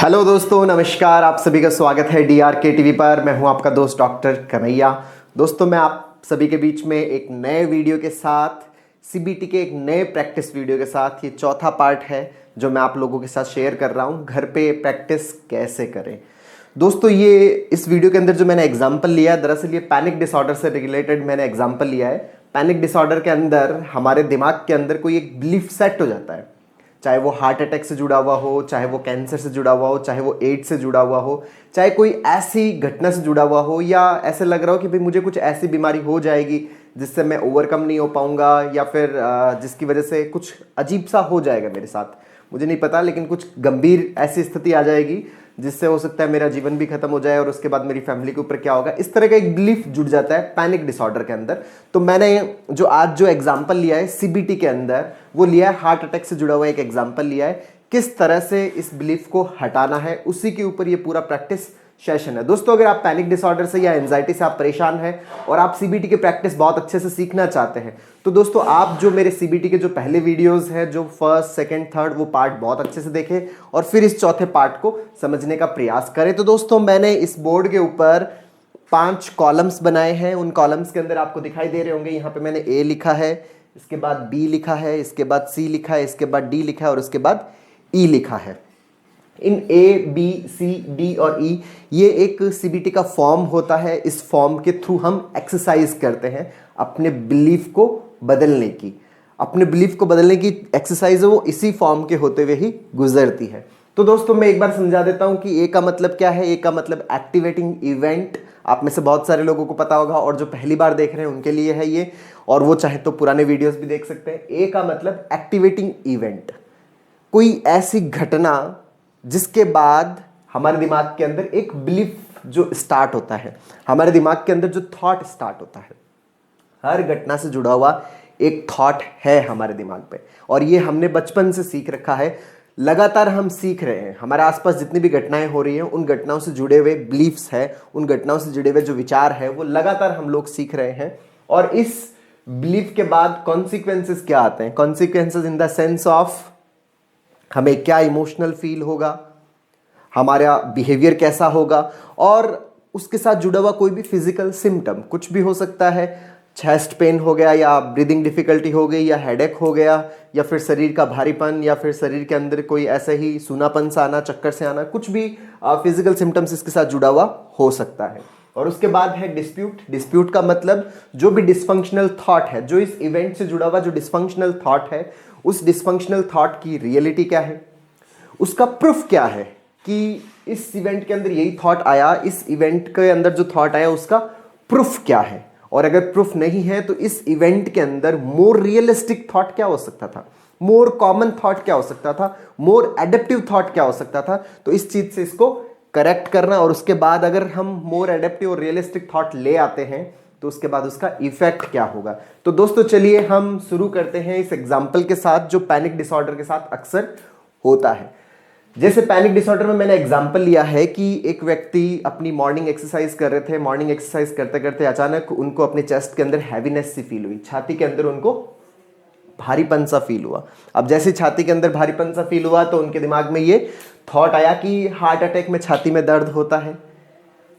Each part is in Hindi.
हेलो दोस्तों, नमस्कार। आप सभी का स्वागत है DRK टीवी पर। मैं हूं आपका दोस्त डॉक्टर कन्हैया। दोस्तों, मैं आप सभी के बीच में एक नए वीडियो के साथ, CBT के एक नए प्रैक्टिस वीडियो के साथ, ये चौथा पार्ट है जो मैं आप लोगों के साथ शेयर कर रहा हूं, घर पे प्रैक्टिस कैसे करें। दोस्तों, ये इस वीडियो के अंदर जो मैंने एग्जाम्पल लिया है, दरअसल ये पैनिक डिसऑर्डर से रिलेटेड मैंने एग्जाम्पल लिया है। पैनिक डिसऑर्डर के अंदर हमारे दिमाग के अंदर कोई एक बिलीफ सेट हो जाता है, चाहे वो हार्ट अटैक से जुड़ा हुआ हो, चाहे वो कैंसर से जुड़ा हुआ हो, चाहे वो एड्स से जुड़ा हुआ हो, चाहे कोई ऐसी घटना से जुड़ा हुआ हो, या ऐसे लग रहा हो कि भाई मुझे कुछ ऐसी बीमारी हो जाएगी जिससे मैं ओवरकम नहीं हो पाऊंगा, या फिर जिसकी वजह से कुछ अजीब सा हो जाएगा मेरे साथ, मुझे नहीं पता, लेकिन कुछ गंभीर ऐसी स्थिति आ जाएगी जिससे हो सकता है मेरा जीवन भी खत्म हो जाए और उसके बाद मेरी फैमिली के ऊपर क्या होगा। इस तरह का एक बिलीफ जुड़ जाता है पैनिक डिसऑर्डर के अंदर। तो मैंने जो आज जो एग्जांपल लिया है CBT के अंदर, वो लिया है हार्ट अटैक से जुड़ा हुआ एक एग्जांपल लिया है। किस तरह से इस बिलीफ को हटाना है, उसी के ऊपर ये पूरा प्रैक्टिस सेशन है। दोस्तों, अगर आप पैनिक डिसऑर्डर से या एंजाइटी से आप परेशान हैं और आप CBT की प्रैक्टिस बहुत अच्छे से सीखना चाहते हैं, तो दोस्तों आप जो मेरे CBT के जो पहले वीडियोस हैं, जो फर्स्ट सेकंड थर्ड, वो पार्ट बहुत अच्छे से देखें और फिर इस चौथे पार्ट को समझने का प्रयास करें। तो दोस्तों, मैंने इस बोर्ड के ऊपर 5 कॉलम्स बनाए हैं। उन कॉलम्स के अंदर आपको दिखाई दे रहे होंगे, यहाँ पे मैंने A लिखा है, इसके बाद B लिखा है, इसके बाद C लिखा है, इसके बाद D लिखा है और उसके बाद E लिखा है। इन A, B, C, D और E ये एक CBT का फॉर्म होता है। इस फॉर्म के थ्रू हम एक्सरसाइज करते हैं अपने बिलीफ को बदलने की। अपने बिलीफ को बदलने की एक्सरसाइज है वो इसी फॉर्म के होते हुए ही गुजरती है। तो दोस्तों, मैं एक बार समझा देता हूं कि A का मतलब क्या है। A का मतलब एक्टिवेटिंग इवेंट। आप में से बहुत सारे लोगों को पता होगा, और जो पहली बार देख रहे हैं उनके लिए है ये, और वो चाहे तो पुराने वीडियोस भी देख सकते हैं। A का मतलब एक्टिवेटिंग इवेंट, कोई ऐसी घटना जिसके बाद हमारे दिमाग के अंदर एक बिलीफ जो स्टार्ट होता है, हमारे दिमाग के अंदर जो थॉट स्टार्ट होता है। हर घटना से जुड़ा हुआ एक थॉट है हमारे दिमाग पे, और ये हमने बचपन से सीख रखा है। लगातार हम सीख रहे हैं, हमारे आसपास जितनी भी घटनाएं हो रही हैं, उन घटनाओं से जुड़े हुए बिलीफ्स हैं, उन घटनाओं से जुड़े हुए जो विचार है, वो लगातार हम लोग सीख रहे हैं। और इस बिलीफ के बाद कॉन्सिक्वेंसेस क्या आते हैं? Consequences in the sense of हमें क्या इमोशनल फील होगा, हमारा बिहेवियर कैसा होगा, और उसके साथ जुड़ा हुआ कोई भी फिजिकल सिम्टम, कुछ भी हो सकता है। चेस्ट पेन हो गया, या ब्रीदिंग डिफिकल्टी हो गई, या हेडेक हो गया, या फिर शरीर का भारीपन, या फिर शरीर के अंदर कोई ऐसे ही सूनापन सा आना, चक्कर से आना, कुछ भी फिजिकल सिम्टम्स इसके साथ जुड़ा हुआ हो सकता है। और उसके बाद है डिस्प्यूट। डिस्प्यूट का मतलब जो भी डिसफंक्शनल थॉट है, जो इस इवेंट से जुड़ा हुआ जो डिसफंक्शनल थॉट है, उस डिसफंक्शनल थॉट की रियलिटी क्या है, उसका प्रूफ क्या है कि इस इवेंट के अंदर यही थॉट आया, इस इवेंट के अंदर जो थॉट आया उसका प्रूफ क्या है। और अगर प्रूफ नहीं है तो इस इवेंट के अंदर मोर रियलिस्टिक थॉट क्या हो सकता था, मोर कॉमन थॉट क्या हो सकता था, मोर एडेप्टिव थॉट क्या हो सकता था। तो इस चीज से इसको करेक्ट करना, और उसके बाद अगर हम मोर एडेप्टिव और रियलिस्टिक थॉट ले आते हैं तो उसके बाद उसका इफेक्ट क्या होगा। तो दोस्तों, चलिए हम शुरू करते हैं इस एग्जाम्पल के साथ जो पैनिक डिसऑर्डर के साथ अक्सर होता है। जैसे पैनिक डिसऑर्डर में मैंने एग्जांपल लिया है कि एक व्यक्ति अपनी मॉर्निंग एक्सरसाइज कर रहे थे। मॉर्निंग एक्सरसाइज करते करते अचानक उनको अपने चेस्ट के अंदर हैवीनेस सी फील हुई, छाती के अंदर उनको भारीपन सा फील हुआ। अब जैसे छाती के अंदर भारीपन सा फील हुआ तो उनके दिमाग में ये थॉट आया कि हार्ट अटैक में छाती में दर्द होता है,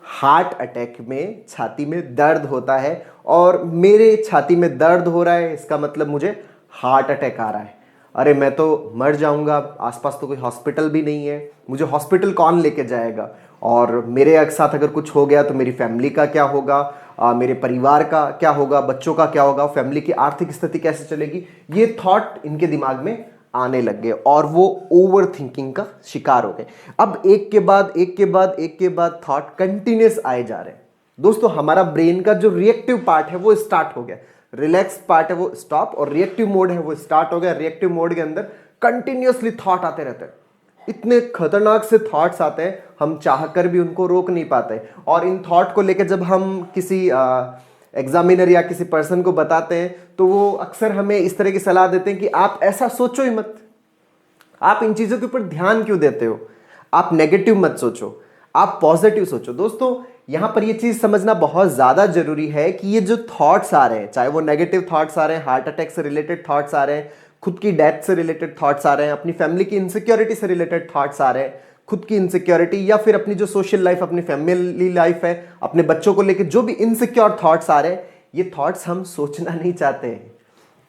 हार्ट अटैक में छाती में दर्द होता है, और मेरे छाती में दर्द हो रहा है, इसका मतलब मुझे हार्ट अटैक आ रहा है। अरे मैं तो मर जाऊंगा, आसपास तो कोई हॉस्पिटल भी नहीं है, मुझे हॉस्पिटल कौन लेके जाएगा, और मेरे साथ अगर कुछ हो गया तो मेरी फैमिली का क्या होगा, मेरे परिवार का क्या होगा, बच्चों का क्या होगा, फैमिली की आर्थिक स्थिति कैसे चलेगी। ये थॉट इनके दिमाग में आने लग गए और वो ओवर थिंकिंग का शिकार हो गए। अब एक के बाद एक के बाद एक के बाद थॉट कंटिन्यूस आए जा रहे हैं। दोस्तों, हमारा ब्रेन का जो रिएक्टिव पार्ट है वो स्टार्ट हो गया, रिलैक्स पार्ट है वो स्टॉप, और रिएक्टिव मोड है वो स्टार्ट हो गया। रिएक्टिव मोड के अंदर कंटिन्यूअसली थॉट आते रहते हैं, इतने खतरनाक से थॉट्स आते हैं, हम चाह कर भी उनको रोक नहीं पाते। और इन थॉट को लेकर जब हम किसी एग्जामिनर या किसी पर्सन को बताते हैं तो वो अक्सर हमें इस तरह की सलाह देते हैं कि आप ऐसा सोचो ही मत, आप इन चीजों के ऊपर ध्यान क्यों देते हो, आप नेगेटिव मत सोचो, आप पॉजिटिव सोचो। दोस्तों, यहां पर ये चीज समझना बहुत ज्यादा जरूरी है कि ये जो थॉट्स आ रहे हैं, चाहे वो नेगेटिव थॉट्स आ रहे हैं, हार्ट अटैक से रिलेटेड थॉट्स आ रहे हैं, खुद की डेथ से रिलेटेड थॉट्स आ रहे हैं, अपनी फैमिली की इनसिक्योरिटी से रिलेटेड थॉट्स आ रहे हैं, खुद की इनसिक्योरिटी या फिर अपनी जो सोशल लाइफ, अपनी फैमिली लाइफ है, अपने बच्चों को लेकर जो भी इनसिक्योर थॉट्स आ रहे हैं, ये थॉट्स हम सोचना नहीं चाहते हैं।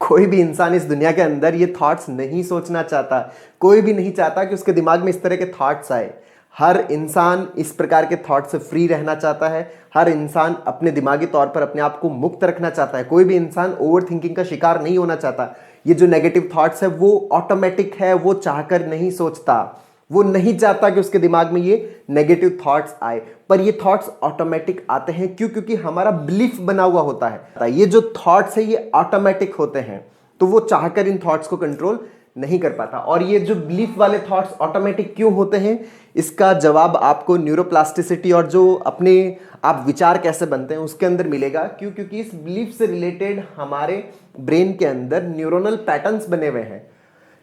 कोई भी इंसान इस दुनिया के अंदर ये थॉट्स नहीं सोचना चाहता। कोई भी नहीं चाहता कि उसके दिमाग में इस तरह के थॉट्स आए। हर इंसान इस प्रकार के थॉट से फ्री रहना चाहता है। हर इंसान अपने दिमागी तौर पर अपने आप को मुक्त रखना चाहता है। कोई भी इंसान ओवर थिंकिंग का शिकार नहीं होना चाहता। ये जो नेगेटिव थॉट्स है वो ऑटोमेटिक है, वो चाहकर नहीं सोचता। वो नहीं चाहता कि उसके दिमाग में ये नेगेटिव थॉट्स आए, पर ये थॉट्स ऑटोमेटिक आते हैं। क्यों? क्योंकि हमारा बिलीफ बना हुआ होता है। ये जो थॉट्स है ये ऑटोमेटिक होते हैं, तो वो चाहकर इन थॉट्स को कंट्रोल नहीं कर पाता। और ये जो बिलीफ वाले थॉट्स ऑटोमेटिक क्यों होते हैं, इसका जवाब आपको न्यूरोप्लास्टिसिटी और जो अपने आप विचार कैसे बनते हैं उसके अंदर मिलेगा। क्यों? क्योंकि इस बिलीफ से रिलेटेड हमारे ब्रेन के अंदर न्यूरोनल पैटर्न्स बने हुए हैं।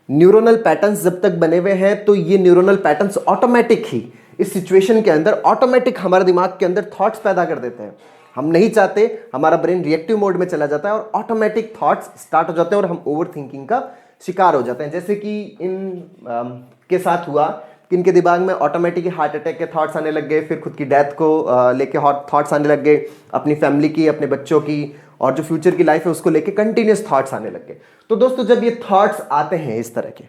न्यूरोनल पैटर्न्स जब तक बने हुए हैं तो ये न्यूरोनल पैटर्न्स ऑटोमेटिक ही इस सिचुएशन के अंदर ऑटोमेटिक हमारे दिमाग के अंदर थॉट्स पैदा कर देते हैं। हम नहीं चाहते, हमारा ब्रेन रिएक्टिव मोड में चला जाता है और ऑटोमेटिक थॉट्स स्टार्ट हो जाते हैं और हम ओवर थिंकिंग का शिकार हो जाते हैं। जैसे कि के साथ हुआ कि इनके दिमाग में ऑटोमेटिक हार्ट अटैक के थॉट्स आने लग गए, फिर खुद की डेथ को लेके थॉट्स आने लग गए, अपनी फैमिली की, अपने बच्चों की और जो फ्यूचर की लाइफ है उसको लेके कंटिन्यूस थॉट्स आने लग गए। तो दोस्तों जब ये थॉट्स आते हैं इस तरह के,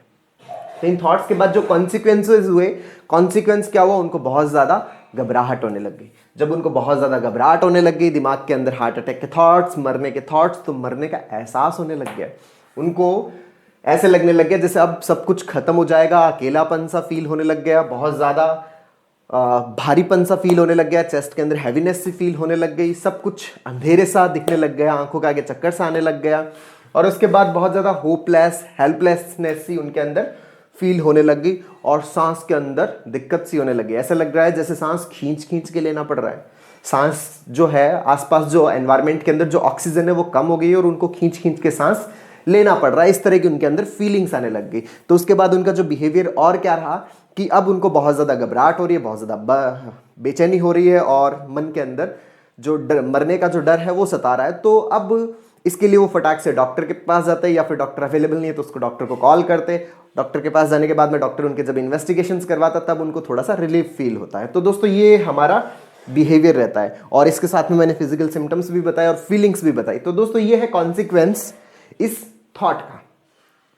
तो इन थॉट्स के बाद जो कॉन्सिक्वेंसेज हुए, कॉन्सिक्वेंस क्या हुआ, उनको बहुत ज़्यादा घबराहट होने लग गई। जब उनको बहुत ज़्यादा घबराहट होने लग गई, दिमाग के अंदर हार्ट अटैक के थॉट्स, मरने के थॉट्स, तो मरने का एहसास होने लग गया। उनको ऐसे लगने लग गया जैसे अब सब कुछ खत्म हो जाएगा। अकेलापन सा फील होने लग गया, बहुत ज़्यादा भारीपन सा फील होने लग गया, चेस्ट के अंदर हैवीनेस सी फील होने लग गई, सब कुछ अंधेरे सा दिखने लग गया, आंखों के आगे चक्कर सा आने लग गया। और उसके बाद बहुत ज़्यादा होपलेस, हेल्पलेसनेस सी उनके अंदर फील होने लग गई और सांस के अंदर दिक्कत सी होने लगी। ऐसा लग रहा है जैसे सांस खींच खींच के लेना पड़ रहा है। सांस जो है, आसपास जो एनवायरनमेंट के अंदर जो ऑक्सीजन है वो कम हो गई है और उनको खींच खींच के सांस लेना पड़ रहा है। इस तरह की उनके अंदर फीलिंग्स आने लग गई। तो उसके बाद उनका जो बिहेवियर और क्या रहा कि अब उनको बहुत ज़्यादा घबराहट हो रही है, बहुत ज़्यादा बेचैनी हो रही है और मन के अंदर जो मरने का जो डर है वो सता रहा है। तो अब इसके लिए वो फटाक से डॉक्टर के पास जाते हैं, या फिर डॉक्टर अवेलेबल नहीं है तो उसको डॉक्टर को कॉल करते। डॉक्टर के पास जाने के बाद में डॉक्टर उनके जब इन्वेस्टिगेशंस करवाता तब उनको थोड़ा सा रिलीफ फील होता है। तो दोस्तों ये हमारा बिहेवियर रहता है और इसके साथ में मैंने फिजिकल सिम्टम्स भी बताए और फीलिंग्स भी बताई। तो दोस्तों ये है कॉन्सिक्वेंस इस थॉट का।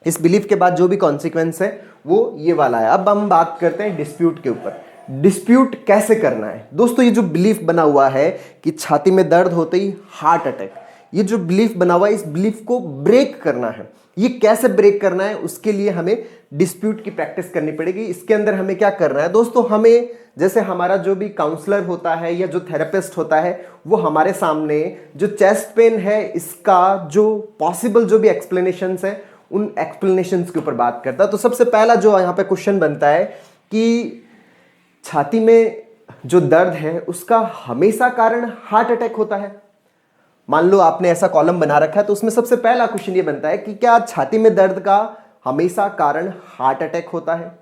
इस बिलीफ के बाद जो भी कॉन्सिक्वेंस है वो ये वाला है। अब हम बात करते हैं डिस्प्यूट के ऊपर। डिस्प्यूट कैसे करना है दोस्तों? ये जो बिलीफ बना हुआ है कि छाती में दर्द होते ही हार्ट अटैक, ये जो बिलीफ बना हुआ है, इस बिलीफ को ब्रेक करना है। ये कैसे ब्रेक करना है, उसके लिए हमें डिस्प्यूट की प्रैक्टिस करनी पड़ेगी। इसके अंदर हमें क्या करना है दोस्तों, हमें जैसे हमारा जो भी काउंसलर होता है या जो थेरेपिस्ट होता है वो हमारे सामने जो चेस्ट पेन है इसका जो पॉसिबल जो भी एक्सप्लेनेशंस है उन एक्सप्लेनेशंस के ऊपर बात करता है। तो सबसे पहला जो यहाँ पे क्वेश्चन बनता है कि छाती में जो दर्द है उसका हमेशा कारण हार्ट अटैक होता है। मान लो आपने ऐसा कॉलम बना रखा है तो उसमें सबसे पहला क्वेश्चन ये बनता है कि क्या छाती में दर्द का हमेशा कारण हार्ट अटैक होता है?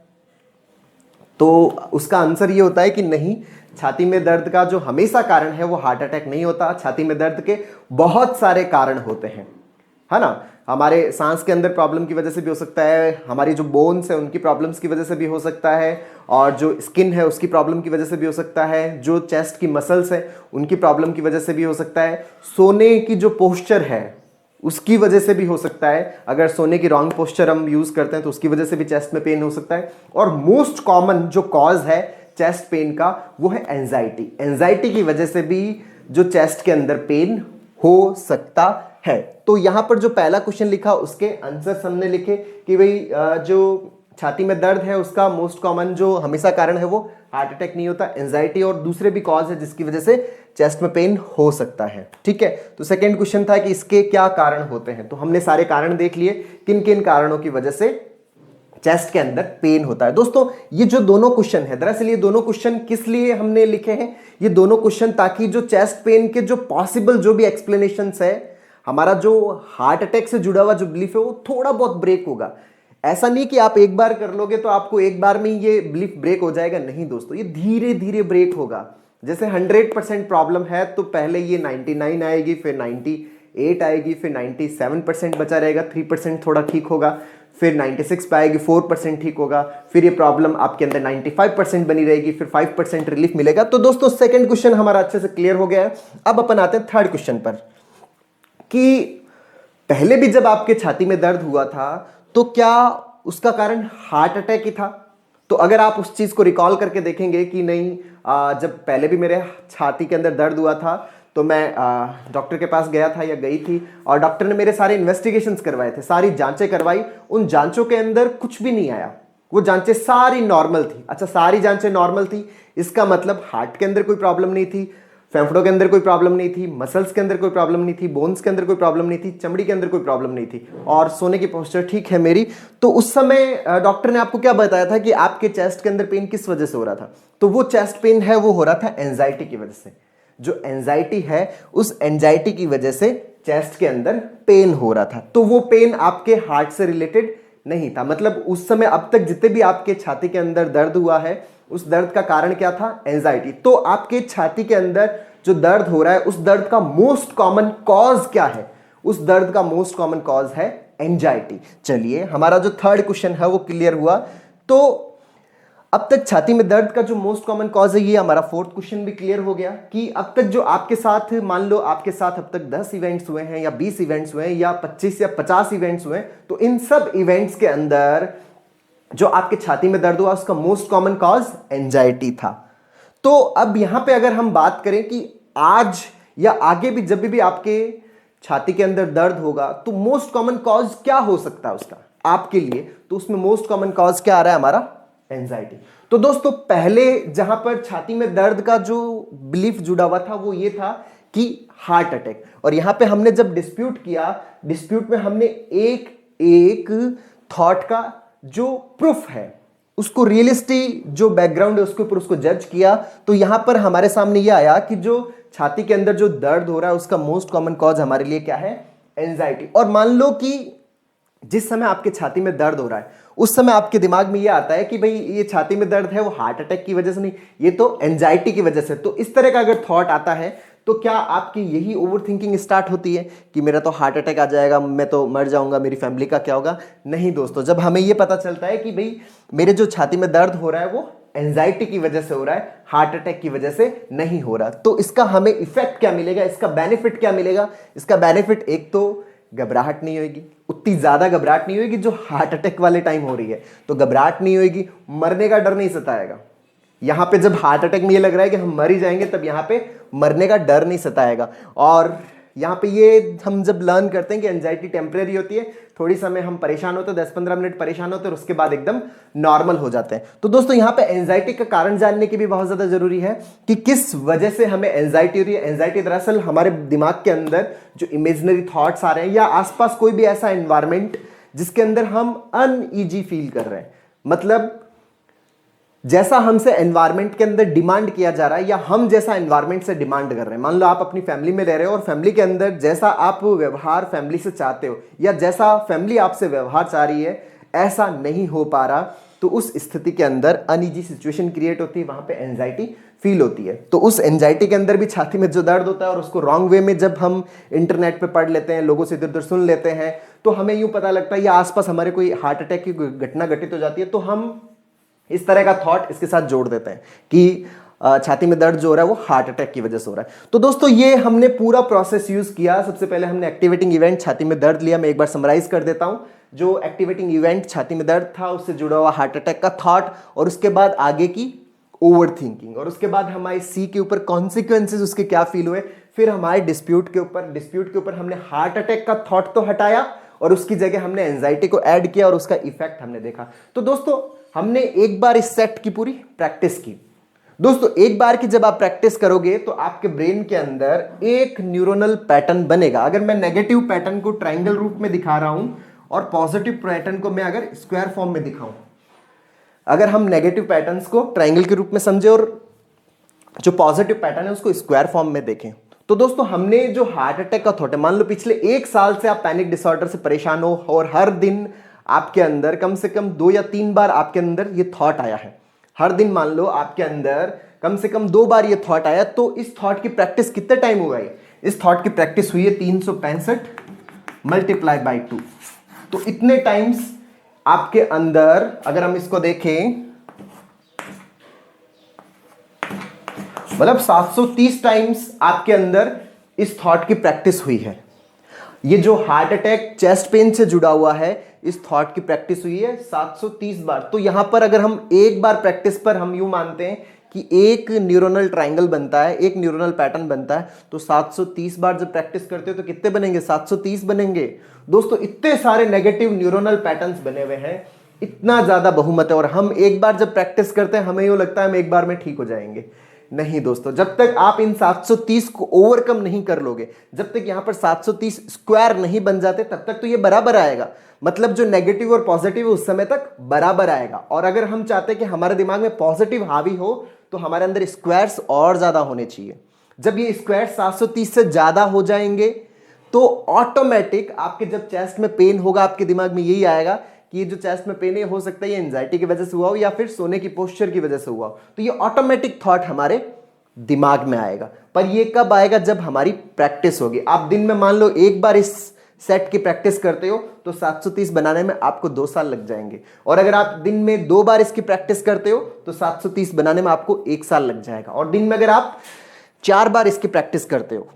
तो उसका आंसर ये होता है कि नहीं, छाती में दर्द का जो हमेशा कारण है वो हार्ट अटैक नहीं होता। छाती में दर्द के बहुत सारे कारण होते हैं, है ना। हमारे सांस के अंदर प्रॉब्लम की वजह से भी हो सकता है, हमारी जो बोन्स है उनकी प्रॉब्लम्स की वजह से भी हो सकता है, और जो स्किन है उसकी प्रॉब्लम की वजह से भी हो सकता है, जो चेस्ट की मसल्स है उनकी प्रॉब्लम की वजह से भी हो सकता है, सोने की जो पोस्चर है उसकी वजह से भी हो सकता है। अगर सोने की रॉन्ग पोस्चर हम यूज़ करते हैं तो उसकी वजह से भी चेस्ट में पेन हो सकता है। और मोस्ट कॉमन जो कॉज है चेस्ट पेन का वो है एंजाइटी। एंजाइटी की वजह से भी जो चेस्ट के अंदर पेन हो सकता है। तो यहां पर जो पहला क्वेश्चन लिखा उसके आंसर हमने लिखे कि भाई जो छाती में दर्द है उसका मोस्ट कॉमन जो हमेशा कारण है वो हार्ट अटैक नहीं होता, एंजाइटी और दूसरे भी कॉज है जिसकी वजह से चेस्ट में पेन हो सकता है। ठीक है, तो सेकंड क्वेश्चन था कि इसके क्या कारण होते हैं। तो हमने सारे कारण देख लिए, किन किन कारणों की वजह से चेस्ट के अंदर पेन होता है। दोस्तों ये जो दोनों क्वेश्चन है, दरअसल ये दोनों क्वेश्चन किस लिए हमने लिखे हैं, ये दोनों क्वेश्चन ताकि जो चेस्ट पेन के जो पॉसिबल जो भी एक्सप्लेनेशंस है, हमारा जो हार्ट अटैक से जुड़ा हुआ जो बिलीफ है वो थोड़ा बहुत ब्रेक होगा। ऐसा नहीं कि आप एक बार कर लोगे तो आपको एक बार में ये बिलीफ ब्रेक हो जाएगा, नहीं दोस्तों, ये धीरे धीरे ब्रेक होगा। जैसे 100% प्रॉब्लम है तो पहले ये 99 आएगी, फिर 98 आएगी, फिर 97% बचा रहेगा, 3% थोड़ा ठीक होगा, फिर 96 पे आएगी, 4% ठीक होगा, फिर ये प्रॉब्लम आपके अंदर 95% बनी रहेगी, फिर 5% रिलीफ मिलेगा। तो दोस्तों सेकंड क्वेश्चन हमारा अच्छे से क्लियर हो गया है। अब अपन आते हैं थर्ड क्वेश्चन पर कि पहले भी जब आपके छाती में दर्द हुआ था तो क्या उसका कारण हार्ट अटैक ही था? तो अगर आप उस चीज को रिकॉल करके देखेंगे कि नहीं, जब पहले भी मेरे छाती के अंदर दर्द हुआ था तो मैं डॉक्टर के पास गया था या गई थी और डॉक्टर ने मेरे सारे इन्वेस्टिगेशंस करवाए थे, सारी जांचें करवाई, उन जांचों के अंदर कुछ भी नहीं आया, वो जांचें सारी नॉर्मल थी। अच्छा, सारी जांचें नॉर्मल थी, इसका मतलब हार्ट के अंदर कोई प्रॉब्लम नहीं थी, फेफड़ों के अंदर कोई प्रॉब्लम नहीं थी, मसल्स के अंदर कोई प्रॉब्लम नहीं थी, बोन्स के अंदर कोई प्रॉब्लम नहीं थी, चमड़ी के अंदर कोई प्रॉब्लम नहीं थी, और सोने की पोस्चर ठीक है मेरी। तो उस समय डॉक्टर ने आपको क्या बताया था कि आपके चेस्ट के अंदर पेन किस वजह से हो रहा था? तो वो चेस्ट पेन है वो हो रहा था एंजाइटी की वजह से। जो एंजाइटी है उस एंजाइटी की वजह से चेस्ट के अंदर पेन हो रहा था। तो वो पेन आपके हार्ट से रिलेटेड नहीं था। मतलब उस समय अब तक जितने भी आपके छाती के अंदर दर्द हुआ है उस दर्द का कारण क्या था? एंजाइटी। तो आपके छाती के अंदर जो दर्द हो रहा है उस दर्द का मोस्ट कॉमन कॉज क्या है? उस दर्द का मोस्ट कॉमन कॉज है एंजाइटी। चलिए, हमारा जो थर्ड क्वेश्चन है वो क्लियर हुआ। तो अब तक छाती में दर्द का जो मोस्ट कॉमन कॉज है, ये हमारा फोर्थ क्वेश्चन भी क्लियर हो गया कि अब तक जो आपके साथ, मान लो आपके साथ अब तक 10 इवेंट्स हुए हैं या 20 इवेंट्स हुए हैं या 25 या 50 इवेंट्स हुए हैं, तो इन सब इवेंट्स के अंदर जो आपके छाती में दर्द हुआ उसका मोस्ट कॉमन कॉज एंजाइटी था। तो अब यहां पे अगर हम बात करें कि आज या आगे भी जब भी आपके छाती के अंदर दर्द होगा तो मोस्ट कॉमन कॉज क्या हो सकता है उसका आपके लिए? तो उसमें मोस्ट कॉमन कॉज क्या आ रहा है हमारा? एंजाइटी। तो दोस्तों पहले जहां पर छाती में दर्द का जो बिलीफ जुड़ा हुआ था वो ये था कि हार्ट अटैक, और यहां पे हमने जब डिस्प्यूट किया, डिस्प्यूट में हमने एक एक थॉट का जो प्रूफ है उसको, रियलिस्टिक जो बैकग्राउंड है उसके ऊपर उसको जज किया। तो यहां पर हमारे सामने यह आया कि जो छाती के अंदर जो दर्द हो रहा है उसका मोस्ट कॉमन कॉज हमारे लिए क्या है? एंजाइटी। और मान लो कि जिस समय आपके छाती में दर्द हो रहा है उस समय आपके दिमाग में यह आता है कि भाई ये छाती में दर्द है वो हार्ट अटैक की वजह से नहीं, ये तो एंजाइटी की वजह से। तो इस तरह का अगर थॉट आता है तो क्या आपकी यही ओवर थिंकिंग स्टार्ट होती है कि मेरा तो हार्ट अटैक आ जाएगा, मैं तो मर जाऊंगा, मेरी फैमिली का क्या होगा? नहीं दोस्तों, जब हमें यह पता चलता है कि भाई मेरे जो छाती में दर्द हो रहा है वो एंजाइटी की वजह से हो रहा है, हार्ट अटैक की वजह से नहीं हो रहा, तो इसका हमें इफेक्ट क्या मिलेगा? इसका बेनिफिट क्या मिलेगा? इसका बेनिफिट एक तो घबराहट नहीं होगी, उतनी ज्यादा घबराहट नहीं होगी जो हार्ट अटैक वाले टाइम हो रही है, तो घबराहट नहीं होगी, मरने का डर नहीं सताएगा। यहां पे जब हार्ट अटैक में ये लग रहा है कि हम मर ही जाएंगे, तब यहां पे मरने का डर नहीं सताएगा। और यहां पे ये हम जब लर्न करते हैं कि एंजाइटी टेम्परेरी होती है, थोड़ी समय हम परेशान होते हैं, 10-15 मिनट परेशान होते हैं और उसके बाद एकदम नॉर्मल हो जाते हैं। तो दोस्तों यहां पे एंजाइटी का कारण जानने की भी बहुत ज्यादा जरूरी है कि किस वजह से हमें एंजाइटी हो रही है। एंजाइटी दरअसल हमारे दिमाग के अंदर जो इमेजिनरी थॉट्स आ रहे हैं या आसपास कोई भी ऐसा एनवायरमेंट जिसके अंदर हम अनईजी फील कर रहे हैं, मतलब जैसा हमसे एनवायरमेंट के अंदर डिमांड किया जा रहा है या हम जैसा एनवायरमेंट से डिमांड कर रहे हैं। मान लो आप अपनी फैमिली में रह रहे हो और फैमिली के अंदर जैसा आप व्यवहार फैमिली से चाहते हो या जैसा फैमिली आपसे व्यवहार चाह रही है ऐसा नहीं हो पा रहा, तो उस स्थिति के अंदर अनईजी सिचुएशन क्रिएट होती है, वहां पे एंजाइटी फील होती है। तो उस एंजाइटी के अंदर भी छाती में जो दर्द होता है और उसको रॉन्ग वे में जब हम इंटरनेट पे पढ़ लेते हैं, लोगों से इधर उधर सुन लेते हैं, तो हमें यूं पता लगता है या आसपास हमारे कोई हार्ट अटैक की घटना घटित हो जाती है, तो हम इस तरह का थॉट इसके साथ जोड़ देते हैं कि छाती में दर्द जो हो रहा है वो हार्ट अटैक की वजह से हो रहा है। तो दोस्तों ये हमने पूरा प्रोसेस यूज किया। सबसे पहले हमने एक्टिवेटिंग इवेंट छाती में दर्द लिया। मैं एक बार समराइज कर देता हूं। जो एक्टिवेटिंग इवेंट छाती में दर्द था उससे जुड़ा हुआ हार्ट अटैक का थॉट, और उसके बाद आगे की ओवर थिंकिंग, और उसके बाद हमारे सी के ऊपर कॉन्सिक्वेंसेज उसके क्या फील हुए, फिर हमारे डिस्प्यूट के ऊपर हमने हार्ट अटैक का थॉट तो हटाया और उसकी जगह हमने एंजाइटी को ऐड किया और उसका इफेक्ट हमने देखा। तो दोस्तों हमने एक बार इस सेट की पूरी प्रैक्टिस की। दोस्तों एक बार की जब आप प्रैक्टिस करोगे तो आपके ब्रेन के अंदर एक न्यूरोनल पैटर्न बनेगा। अगर मैं नेगेटिव पैटर्न को ट्रायंगल रूप में दिखा रहा हूं और पॉजिटिव पैटर्न को मैं अगर स्क्वायर फॉर्म में दिखाऊं, अगर हम नेगेटिव पैटर्न्स को ट्रायंगल के रूप में समझे और जो पॉजिटिव पैटर्न है उसको स्क्वायर फॉर्म में देखें, तो दोस्तों हमने जो हार्ट अटैक का थॉट है, मान लो पिछले 1 साल से आप पैनिक डिसऑर्डर से परेशान हो और हर दिन आपके अंदर कम से कम 2 या 3 बार आपके अंदर ये थॉट आया है, हर दिन मान लो आपके अंदर कम से कम 2 बार ये थॉट आया, तो इस थॉट की प्रैक्टिस कितने टाइम हुआ है? इस थॉट की प्रैक्टिस हुई है 365 मल्टीप्लाई बाई 2। तो इतने टाइम्स आपके अंदर अगर हम इसको देखें, मतलब 730 टाइम्स आपके अंदर इस थॉट की प्रैक्टिस हुई है। ये जो हार्ट अटैक चेस्ट पेन से जुड़ा हुआ है, इस थॉट की प्रैक्टिस हुई है 730 बार। तो यहां पर अगर हम एक बार प्रैक्टिस पर हम यूं मानते हैं कि एक न्यूरोनल ट्रायंगल बनता है, एक न्यूरोनल पैटर्न बनता है, तो 730 बार जब प्रैक्टिस करते हो तो कितने बनेंगे? 730 बनेंगे। दोस्तों इतने सारे नेगेटिव न्यूरोनल पैटर्न्स बने हुए हैं, इतना ज्यादा बहुमत है, और हम एक बार जब प्रैक्टिस करते हैं हमें यूं लगता है हम एक बार में ठीक हो जाएंगे। नहीं दोस्तों, जब तक आप इन 730 को ओवरकम नहीं कर लोगे, जब तक यहां पर 730 स्क्वायर नहीं बन जाते, तब तक तो ये बराबर आएगा। मतलब जो नेगेटिव और पॉजिटिव है उस समय तक बराबर आएगा। और अगर हम चाहते हैं कि हमारे दिमाग में पॉजिटिव हावी हो तो हमारे अंदर स्क्वायर्स और ज्यादा होने चाहिए। जब ये स्क्वायर 730 से ज्यादा हो जाएंगे तो ऑटोमेटिक आपके जब चेस्ट में पेन होगा, आपके दिमाग में यही आएगा कि ये जो चेस्ट में पेन है हो सकता है ये एंजाइटी की वजह से हुआ हो या फिर सोने की पोस्चर की वजह से हुआ हो। तो ये ऑटोमेटिक थॉट हमारे दिमाग में आएगा। पर ये कब आएगा? जब हमारी प्रैक्टिस होगी। आप दिन में मान लो एक बार इस सेट की प्रैक्टिस करते हो तो 730 बनाने में आपको 2 साल लग जाएंगे, और अगर आप दिन में 2 बार इसकी प्रैक्टिस करते हो तो 730 बनाने में आपको 1 साल लग जाएगा, और दिन में अगर आप 4 बार इसकी प्रैक्टिस करते हो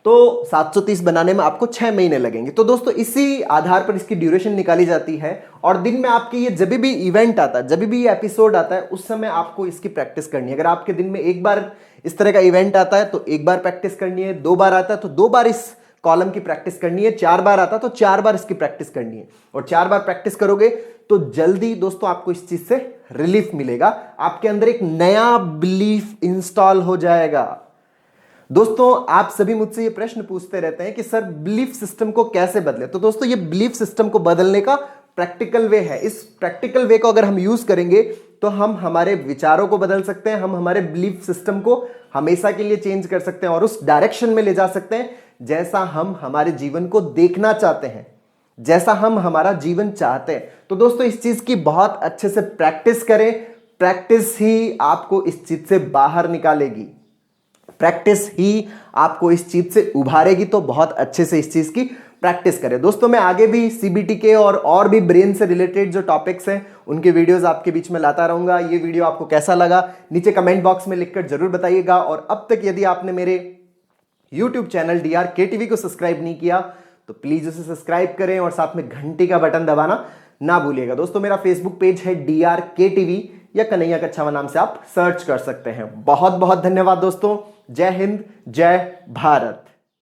तो 730 बनाने में आपको 6 महीने लगेंगे। तो दोस्तों इसी आधार पर इसकी ड्यूरेशन निकाली जाती है, और दिन में आपके ये जब भी इवेंट आता है, जब भी ये एपिसोड आता है, उस समय आपको इसकी प्रैक्टिस करनी है। अगर आपके दिन में एक बार इस तरह का इवेंट आता है तो एक बार प्रैक्टिस करनी है, 2 बार आता है तो 2 बार इस कॉलम की प्रैक्टिस करनी है, 4 बार आता है तो 4 बार इसकी प्रैक्टिस करनी है, और 4 बार प्रैक्टिस करोगे तो जल्दी दोस्तों आपको इस चीज से रिलीफ मिलेगा। आपके अंदर एक नया बिलीफ इंस्टॉल हो जाएगा। दोस्तों आप सभी मुझसे ये प्रश्न पूछते रहते हैं कि सर बिलीफ सिस्टम को कैसे बदले। तो दोस्तों ये बिलीफ सिस्टम को बदलने का प्रैक्टिकल वे है। इस प्रैक्टिकल वे को अगर हम यूज करेंगे तो हम हमारे विचारों को बदल सकते हैं, हम हमारे बिलीफ सिस्टम को हमेशा के लिए चेंज कर सकते हैं और उस डायरेक्शन में ले जा सकते हैं जैसा हम हमारे जीवन को देखना चाहते हैं, जैसा हम हमारा जीवन चाहते हैं। तो दोस्तों इस चीज की बहुत अच्छे से प्रैक्टिस करें। प्रैक्टिस ही आपको इस चीज से बाहर निकालेगी, प्रैक्टिस ही आपको इस चीज से उभारेगी। तो बहुत अच्छे से इस चीज की प्रैक्टिस करें। दोस्तों मैं आगे भी सीबीटी के और भी ब्रेन से रिलेटेड जो टॉपिक्स हैं उनके वीडियोस आपके बीच में लाता रहूंगा। ये वीडियो आपको कैसा लगा नीचे कमेंट बॉक्स में लिखकर जरूर बताइएगा, और अब तक यदि आपने मेरे YouTube चैनल DRK TV को सब्सक्राइब नहीं किया तो प्लीज उसे सब्सक्राइब करें और साथ में घंटी का बटन दबाना ना भूलिएगा। दोस्तों मेरा फेसबुक पेज है DRK TV, या कन्हैया कच्छावा नाम से आप सर्च कर सकते हैं। बहुत बहुत धन्यवाद दोस्तों। जय हिंद, जय भारत।